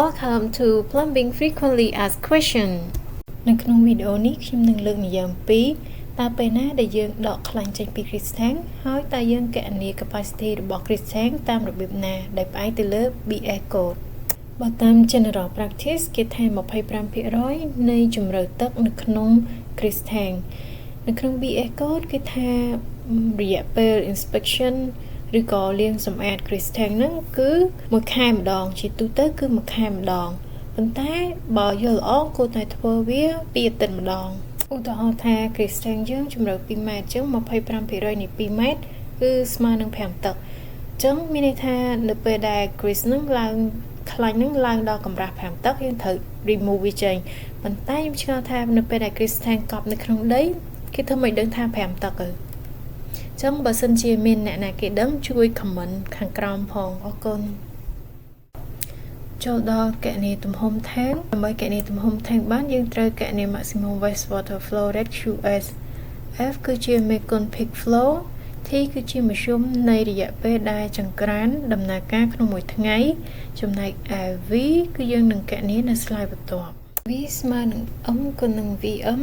Welcome to Plumbing Frequently Asked Question នៅក្នុងវីដេអូនេះខ្ញុំនឹងលើកនិយាយពីតើពេលណាដែលយើងដកខ្លាញ់ចេញពី Grease Tank ហើយតើយើងកណនី capacity របស់ Grease Tank តាមរបៀបណាដែលផ្អែកទៅលើ BA code បើតាម General Practice គេថា 25% នៃជម្រៅទឹកនៅក្នុង Grease Tank នៅក្នុង BA code គេថារយៈពេល inspection ឬក៏លាងសម្អាត Grease Tank ហ្នឹងគឺមួយខែម្ដងជាទូទៅគឺមួយខែម្ដងប៉ុន្តែបើយល់ល្អគួរតែធ្វើវា2អាទិត្យម្ដងឧទាហរណ៍ថា Grease Tank យើងជម្រៅ2ម៉ែត្រអញ្ចឹង 25% នៃ2ម៉ែត្រគឺស្មើនឹង5ទឹកអញ្ចឹងមានន័យថានៅពេលដែល Grease ហ្នឹងឡើងខ្លាញ់ហ្នឹងឡើងដល់កម្រាស់5ទឹកយើងត្រូវ remove វាចេញប៉ុន្តែខ្ញុំឆ្ងល់ថានៅពេលដែល Grease Tank កប់នៅក្នុងដីគេធ្វើមិនដឹងថា5ទឹកទៅចឹងបើសិនជាមានអ្នកណាគេដឹងជួយ comment ខាងក្រោមផងអរគុណចូលដល់កណនីទំហំ tank ដើម្បីកណនីទំហំ tank បានយើងត្រូវកណនី maximum wastewater flow rate QS F គឺជាមេគុណ peak flow T គឺជាមធ្យមនៃរយៈពេលដែលចង្ក្រានដំណើរការក្នុងមួយថ្ងៃចំណែកឯ V គឺយើងនឹងកណនីនៅ slide បន្ទាប់ V ស្មើនឹង M គុណនឹង VM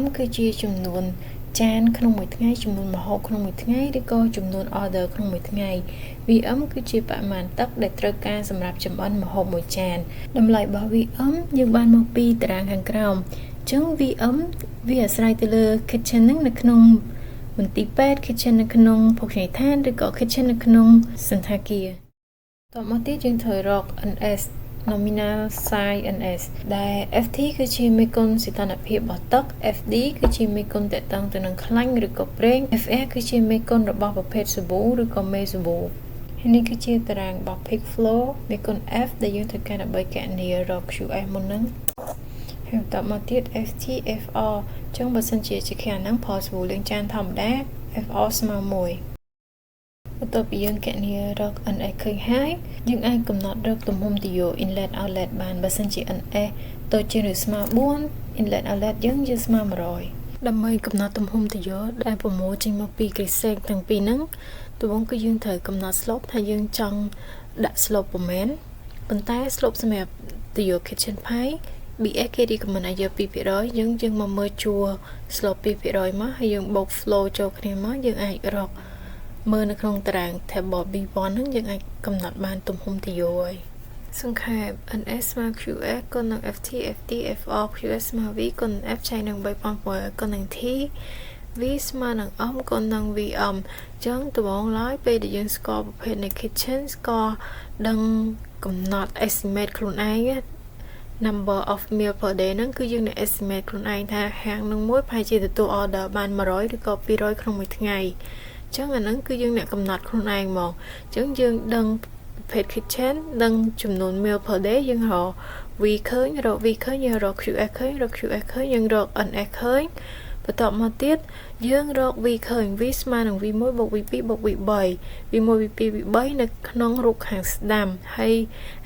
M គឺជាចំនួនចានក្នុងមួយថ្ងៃចំនួនម្ហូបក្នុងមួយថ្ងៃឬក៏ចំនួន order ក្នុងមួយថ្ងៃ VM គឺជាបរិមាណទឹកដែលត្រូវការសម្រាប់ចម្អិនម្ហូបមួយចានតម្លៃរបស់ VM យើងបានមកពីតារាងខាងក្រោមអញ្ចឹង VM វាអាស្រ័យទៅលើ kitchen ហ្នឹងនៅក្នុងមន្ទីរពេទ្យ kitchen នៅក្នុងភោជនីយដ្ឋានឬក៏ kitchen នៅក្នុងសន្តាគារតមកទៀតយើងត្រូវរក NS nominal size NS ដែល FT គឺជាមេគុណសីតុណ្ហភាពរបស់ទឹក FD គឺជាមេគុណតកតងទៅនឹងខ្លាញ់ឬក៏ប្រេង FR គឺជាមេគុណរបស់ប្រភេទសាប៊ូឬក៏មេសាប៊ូហើយនេះគឺជាតារាងរបស់ peak flow មេគុណ F ដែលយើងត្រូវការដើម្បីកណនីរក QS មុនហ្នឹងហើយបន្តមកទៀត FT FR អញ្ចឹងបើសិនជាខាងហ្នឹងផលសាប៊ូលាងចានធម្មតា FR ស្មើ1បន្ទាប់ពីយើងកណនីរក NS ឃើញហើយយើងអាចកំណត់រកទំហំទុយោ inlet outlet បានបើសិនជា NS តូចជាងឬស្មើ4 inlet outlet យើងស្មើ100ដើម្បីកំណត់ទំហំទុយោដែលប្រមូលចេញមកពី Grease Tank ទាំងពីរហ្នឹងដំបូងគឺយើងត្រូវកំណត់ slope ថាយើងចង់ដាក់ slope ប្រមាណប៉ុន្តែ slope សម្រាប់ទុយោ kitchen pipe BS គេ recommend ឲ្យយក 2% យើងមកមើលជួរ slope 2% មកហើយយើងបូក flow ចូលគ្នាមកយើងអាចរកមើលនៅក្នុងតារាង table B1 ហ្នឹងយើងអាចកំណត់បានទំហំទុយោហើយសង្ខេប NS ស្មើ QS គុណនឹង FT FT FR QS ស្មើ V គុណ F ចែកនឹង 3.7 គុណនឹង T V ស្មើនឹង M គុណនឹង VM អញ្ចឹងដំបូងឡើយពេលដែលយើងស្គាល់ប្រភេទនៃ kitchen ស្គាល់ដឹងកំណត់ estimate ខ្លួនឯងnumber of meal per day ហ្នឹងគឺយើងនឹង estimate ខ្លួនឯងថាហាងនឹងមួយប្រហែលជាទទួល order បាន100ឬក៏200ក្នុងមួយថ្ងៃអញ្ចឹងអាហ្នឹងគឺយើងអ្នកកំណត់ខ្លួនឯងមកអញ្ចឹងយើងដឹងប្រភេទ kitchen ដឹងចំនួន meal per day យើងរក V ឃើញរក V ឃើញយើងរក QS ឃើញរក QS ឃើញយើងរក NS ឃើញបន្ទាប់មកទៀតយើងរក V ឃើញ V ស្មើនឹង V1 + V2 + V3 V1 V2 V3 នៅក្នុងរូបខាងស្ដាំហើយ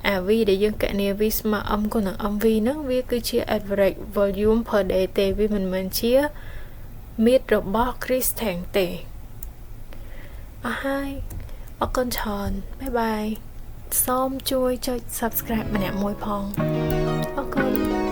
អា V ដែលយើងកណនី V ស្មើ M គុណនឹង MV ហ្នឹងវាគឺជា average volume per day ទេវាមិនមែនជា mid របស់ Grease Tank ទេអស់ហើយអរគុណច្រើនបាយបាយសូមជួយចុច subscribe ម្នាក់មួយផងអរគុណ